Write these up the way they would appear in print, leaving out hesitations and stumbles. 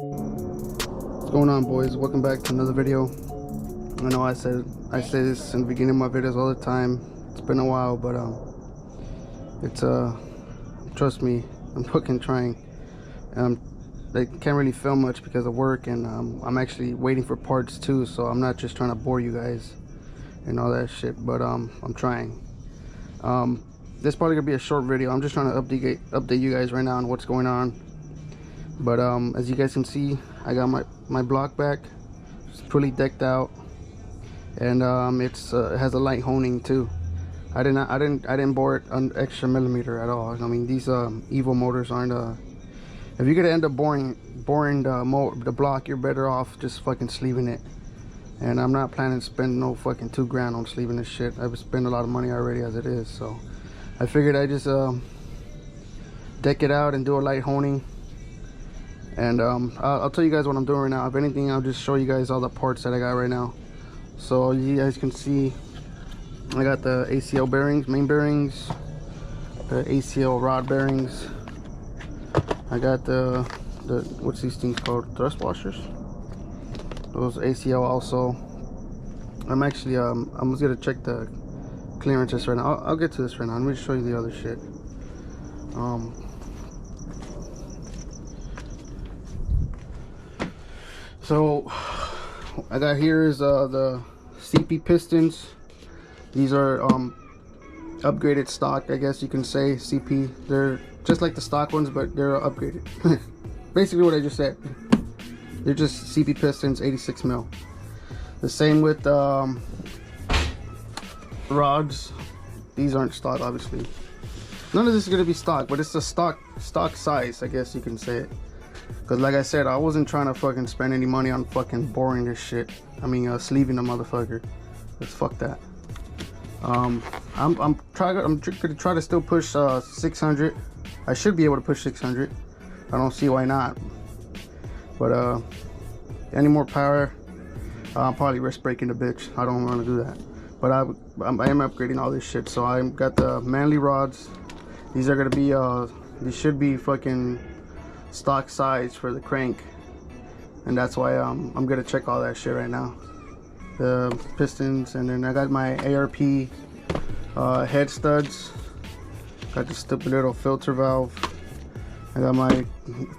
What's going on, boys? Welcome back to another video. I know I say this in the beginning of my videos all the time. It's been a while, but it's trust me, I'm fucking trying. I can't really film much because of work, and I'm actually waiting for parts too, so I'm not just trying to bore you guys and all that shit, but I'm trying. This is probably gonna be a short video. I'm just trying to update you guys right now on what's going on. But as you guys can see, I got my block back. It's fully decked out, and it has a light honing too. I didn't bore it an extra millimeter at all. I mean, these EVO motors aren't if you're gonna end up boring the block, you're better off just fucking sleeving it. And I'm not planning to spend no fucking $2 grand on sleeving this shit. I've spent a lot of money already as it is, so I figured I just deck it out and do a light honing. And I'll tell you guys what I'm doing right now. If anything, I'll just show you guys all the parts that I got right now. So you guys can see I got the ACL bearings, main bearings, the ACL rod bearings. I got the what's these things called, thrust washers, those ACL also. I'm actually I'm just gonna check the clearances right now. I'll get to this right now. Let me show you the other shit. So I got here is the CP pistons. These are upgraded stock, I guess you can say. CP, they're just like the stock ones, but they're upgraded. Basically what I just said. They're just CP pistons, 86 mil. The same with rods. These aren't stock, obviously. None of this is gonna be stock, but it's the stock size, I guess you can say it. Because like I said, I wasn't trying to fucking spend any money on fucking boring this shit. I mean, sleeving the motherfucker. Let's fuck that. I'm gonna try to still push 600. I should be able to push 600. I don't see why not. But any more power, I'll probably risk breaking the bitch. I don't want to do that. But I am upgrading all this shit. So I got the manly rods. These are gonna be these should be fucking stock size for the crank, and that's why I'm gonna check all that shit right now. The pistons, and then I got my ARP head studs. Got the stupid little filter valve. I got my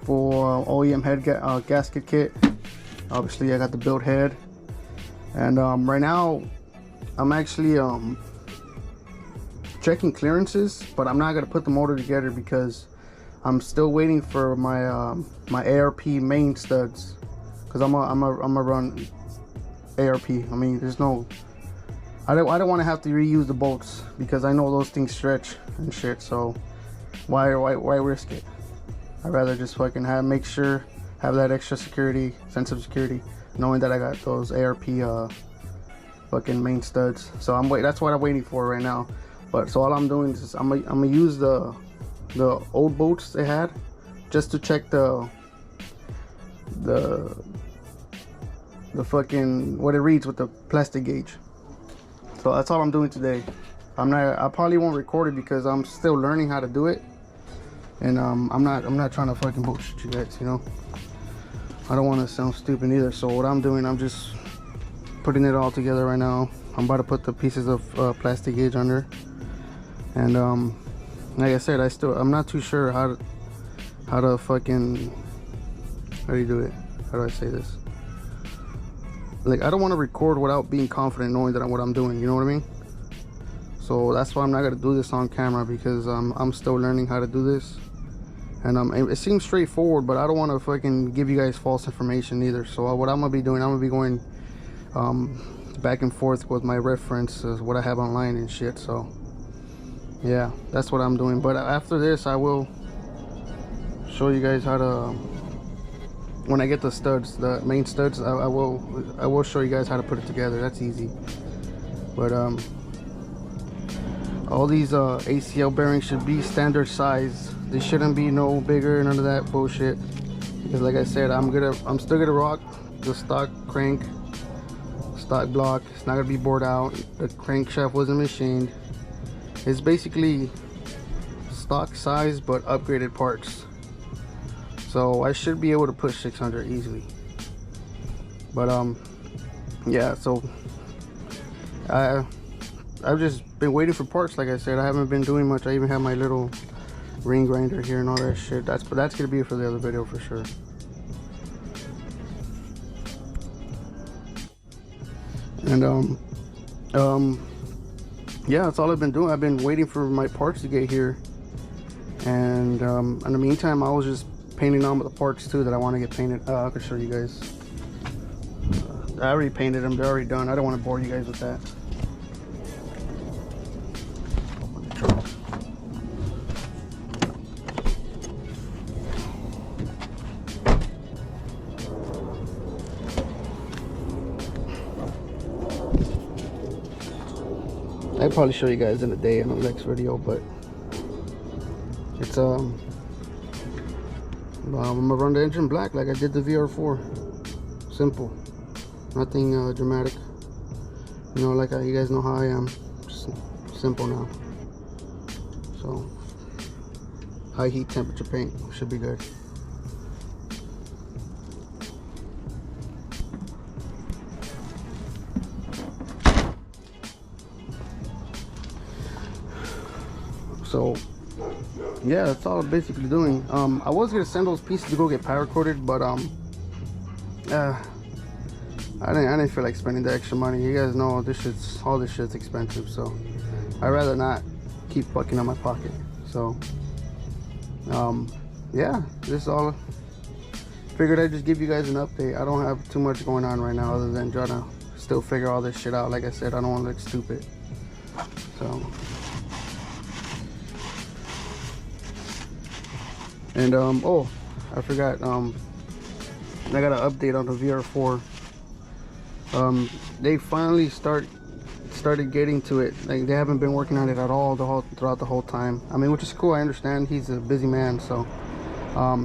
full OEM head gasket kit. Obviously I got the built head, and right now I'm actually checking clearances, but I'm not gonna put the motor together because I'm still waiting for my my ARP main studs, because I'm gonna run ARP. I mean, there's no, I don't want to have to reuse the bolts because I know those things stretch and shit. So why risk it? I'd rather just fucking have that extra security, sense of security, knowing that I got those ARP fucking main studs. So that's what I'm waiting for right now. But so all I'm doing is I'm gonna use the old bolts they had just to check the fucking what it reads with the plastic gauge. So that's all I'm doing today. I probably won't record it because I'm still learning how to do it, and I'm not trying to fucking bullshit you guys, you know. I don't want to sound stupid either. So what I'm doing, I'm just putting it all together right now. I'm about to put the pieces of plastic gauge under, and like I said, I'm not too sure how to fucking, how do you do it? How do I say this? Like, I don't want to record without being confident, knowing that what I'm doing, you know what I mean? So that's why I'm not gonna do this on camera, because I'm still learning how to do this, and it seems straightforward, but I don't want to fucking give you guys false information either. So what I'm gonna be doing, I'm gonna be going back and forth with my references, what I have online and shit. So yeah, that's what I'm doing. But after this, I will show you guys how to, when I get the studs, the main studs, I will show you guys how to put it together. That's easy. But all these ACL bearings should be standard size. They shouldn't be no bigger, none of that bullshit, because like I said, I'm still gonna rock the stock crank, stock block. It's not gonna be bored out. The crankshaft wasn't machined. It's basically stock size but upgraded parts. so I should be able to push 600 easily. But yeah, so I've just been waiting for parts. Like I said, I haven't been doing much. I even have my little ring grinder here and all that shit. That's gonna be it for the other video for sure. And yeah, that's all I've been doing. I've been waiting for my parts to get here, and in the meantime I was just painting on with the parts too that I want to get painted. I can show you guys. I already painted them, they're already done. I don't want to bore you guys with that. I'll probably show you guys in a day in the next video, but it's I'm gonna run the engine black like I did the VR4. Simple, nothing dramatic. You know, like you guys know how I am. Just simple now. So high heat temperature paint should be good. So yeah, that's all I'm basically doing. I was gonna send those pieces to go get powder coated, but I didn't feel like spending the extra money. You guys know all this shit's expensive, so I'd rather not keep fucking on my pocket. So yeah, this is all. Figured I'd just give you guys an update. I don't have too much going on right now other than trying to still figure all this shit out. Like I said, I don't want to look stupid. So and oh, I forgot, I got an update on the VR4. They finally started getting to it. Like, they haven't been working on it at all throughout the whole time. I mean, which is cool. I understand he's a busy man, so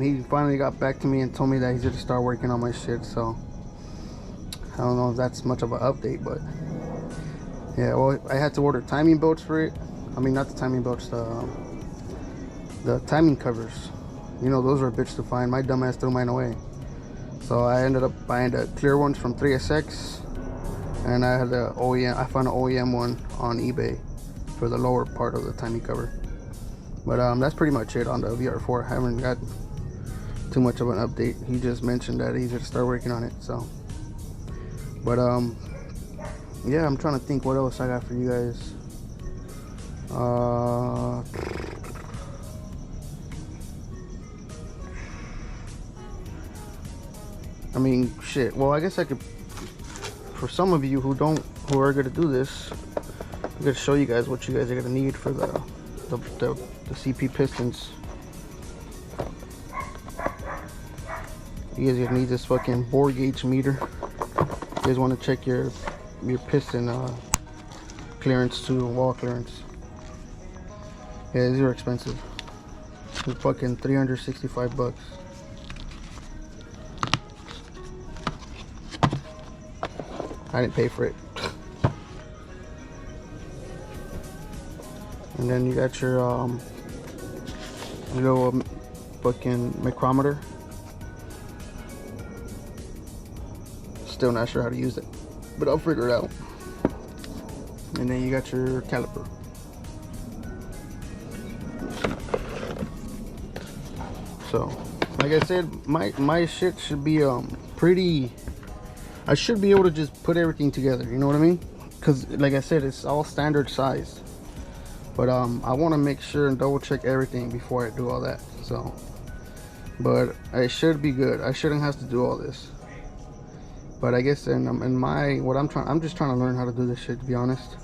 he finally got back to me and told me that he's gonna start working on my shit. So I don't know if that's much of an update, but yeah. Well, I had to order timing belts for it. I mean, not the timing belts, the timing covers. You know, those are a bitch to find. My dumbass threw mine away. So I ended up buying the clear ones from 3SX, and I had the OEM. I found an OEM one on eBay for the lower part of the timing cover. But that's pretty much it on the VR4. I haven't got too much of an update. He just mentioned that he's gonna start working on it. So, but yeah, I'm trying to think what else I got for you guys. I mean, shit. Well, I guess I could, for some of you who are gonna do this, I'm gonna show you guys what you guys are gonna need for the CP pistons. You guys are gonna need this fucking bore gauge meter. You guys want to check your piston clearance to wall clearance. Yeah, these are expensive. They're fucking 365 bucks. I didn't pay for it. And then you got your little fucking micrometer. Still not sure how to use it, but I'll figure it out. And then you got your caliper. So, like I said, my shit should be pretty. I should be able to just put everything together, you know what I mean? Because like I said, it's all standard sized. But I want to make sure and double check everything before I do all that. So, but I should be good. I shouldn't have to do all this. But I guess I'm just trying to learn how to do this shit, to be honest.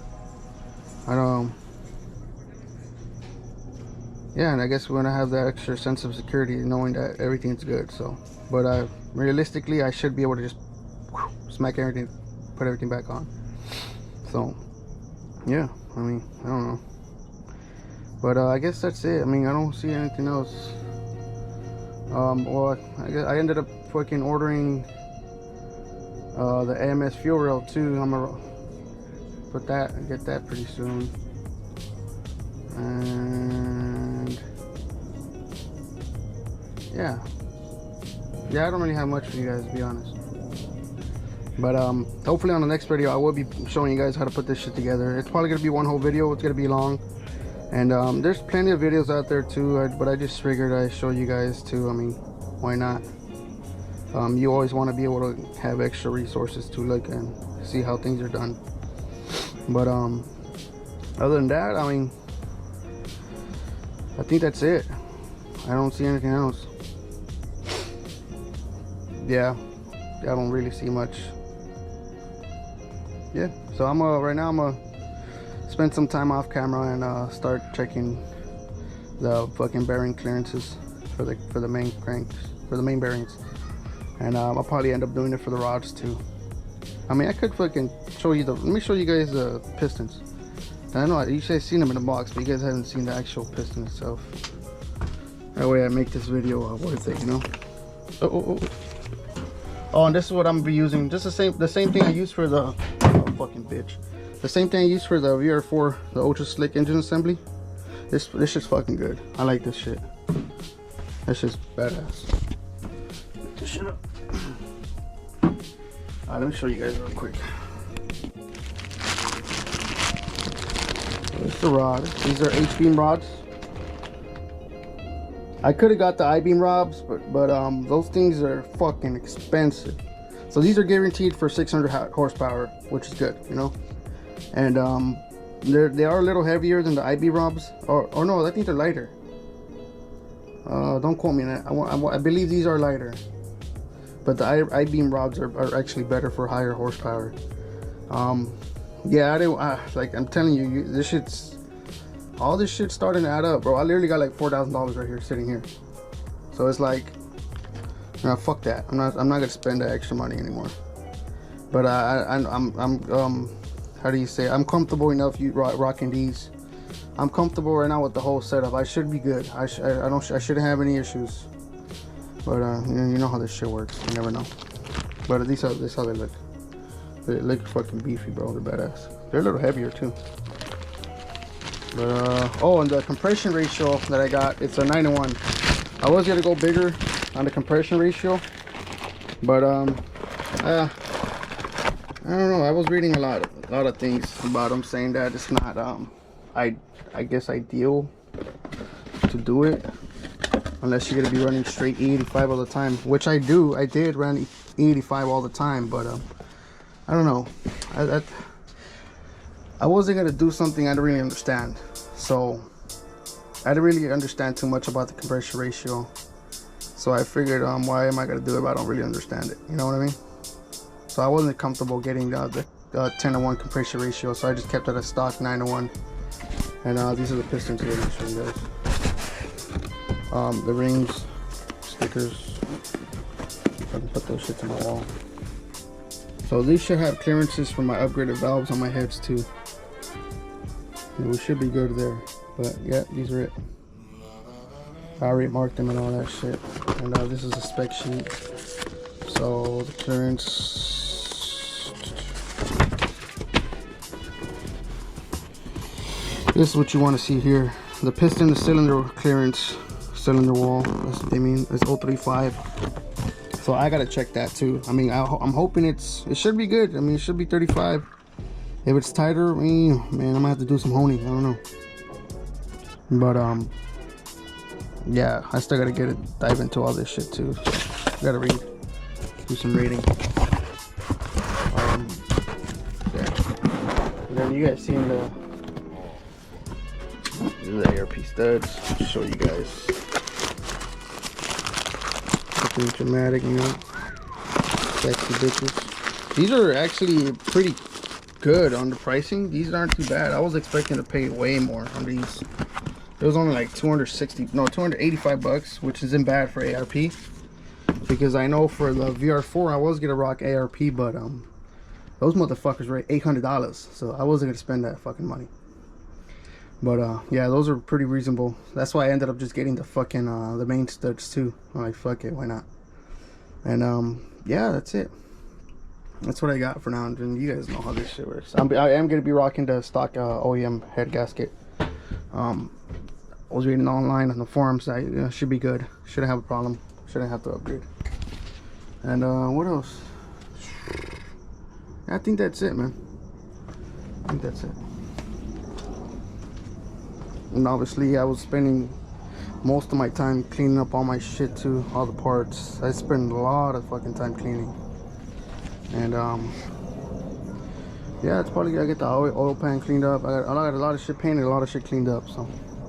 Yeah, and I guess we're gonna have that extra sense of security knowing that everything's good. So, but realistically, I should be able to just smack everything, put everything back on. So yeah, I mean, I don't know, but I guess that's it. I mean, I don't see anything else. Well, I ended up fucking ordering the AMS fuel rail too. I'm gonna get that pretty soon. And yeah, yeah, I don't really have much for you guys, to be honest. But hopefully on the next video I will be showing you guys how to put this shit together. It's probably gonna be one whole video. It's gonna be long, and there's plenty of videos out there too, but I just figured I'd show you guys too. I mean, why not? You always want to be able to have extra resources to look and see how things are done. But other than that, I mean, I think that's it. I don't see anything else. Yeah, I don't really see much. Yeah, so right now I'm gonna spend some time off camera and start checking the fucking bearing clearances for the main cranks, for the main bearings. And I'll probably end up doing it for the rods too. I mean, I could fucking show you let me show you guys the pistons. I know you guys seen them in the box, but you guys haven't seen the actual piston itself. That way I make this video worth it, you know. Oh, and this is what I'm gonna be using. Just the same thing I used for the fucking bitch. The same thing I used for the VR4, the ultra slick engine assembly. This shit's fucking good. I like this shit. That shit's badass. Pick this shit up. Let me show you guys real quick. There's the rod. These are H-beam rods. I could have got the I-beam rods, but those things are fucking expensive. So these are guaranteed for 600 horsepower, which is good, you know. And they are a little heavier than the I-beam rods, or no, I think they're lighter. Don't quote me on that. I believe these are lighter, but the I-beam rods are actually better for higher horsepower. Yeah, like I'm telling you, all this shit's starting to add up, bro. I literally got like $4,000 right here, sitting here. So it's like, nah, fuck that. I'm not gonna spend that extra money anymore. But I'm how do you say? I'm comfortable enough rocking these. I'm comfortable right now with the whole setup. I should be good. I shouldn't have any issues. But you know how this shit works. You never know. But this is how they look. They look fucking beefy, bro. They're badass. They're a little heavier too. But oh, and the compression ratio that I got, it's a 9:1. I was gonna go bigger on the compression ratio, but I don't know. I was reading a lot of things about them saying that it's not I guess ideal to do it unless you're gonna be running straight E85 all the time, which I do. I did run E85 all the time, but I don't know. I wasn't gonna do something I didn't really understand, so I didn't really understand too much about the compression ratio. So I figured, why am I gonna do it if I don't really understand it? You know what I mean? So I wasn't comfortable getting the 10:1 compression ratio, so I just kept it a stock 9:1. And these are the pistons here. Let me show you guys. The rings, stickers. I can put those shits on my wall. So these should have clearances for my upgraded valves on my heads too. And we should be good there. But yeah, these are it. I already marked them and all that shit. And this is a spec sheet. So the clearance. This is what you want to see here. The piston, the cylinder clearance, cylinder wall. That's what they mean. It's 035. So I gotta check that too. I mean, I'm hoping it should be good. I mean, it should be 35. If it's tighter, man, I'm gonna have to do some honing. I don't know. But yeah, I still gotta dive into all this shit too. So gotta do some reading. Yeah. And then you guys seen the ARP studs. I'll show you guys. Something dramatic, you know. Sexy bitches. These are actually pretty good on the pricing. These aren't too bad. I was expecting to pay way more on these. It was only like 285 bucks, which isn't bad for ARP. Because I know for the VR4 I was gonna rock ARP, but those motherfuckers were $800, so I wasn't gonna spend that fucking money. But yeah, those are pretty reasonable. That's why I ended up just getting the fucking the main studs too. I'm like, fuck it, why not? And yeah, that's it. That's what I got for now. And you guys know how this shit works. I am gonna be rocking the stock OEM head gasket. I was reading online on the forums that should be good. Shouldn't have a problem. Shouldn't have to upgrade. And what else? I think that's it, man. I think that's it. And obviously I was spending most of my time cleaning up all my shit too, all the parts. I spend a lot of fucking time cleaning. And yeah, it's probably gotta get the oil pan cleaned up. I got a lot of shit painted, a lot of shit cleaned up, so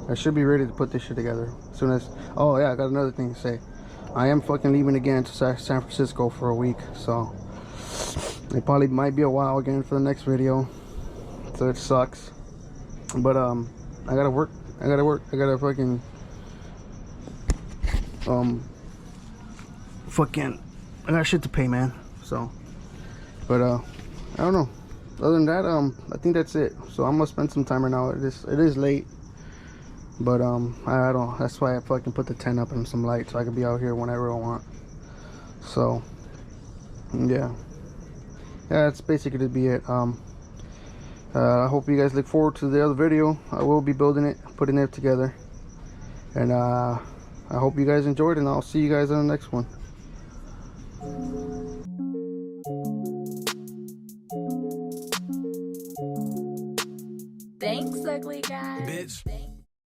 I should be ready to put this shit together as soon as. Oh yeah, I got another thing to say. I am fucking leaving again to San Francisco for a week, so it probably might be a while again for the next video, so it sucks. But I gotta work. I gotta fucking I got shit to pay, man. So, but I don't know. Other than that, I think that's it. So I'm gonna spend some time right now. It is late, but I don't. That's why I fucking put the tent up and some lights so I can be out here whenever I want. So yeah, that's basically to be it. I hope you guys look forward to the other video. I will be building it, putting it together, and I hope you guys enjoyed it, and I'll see you guys in the next one. Thanks, ugly guy. Bitch.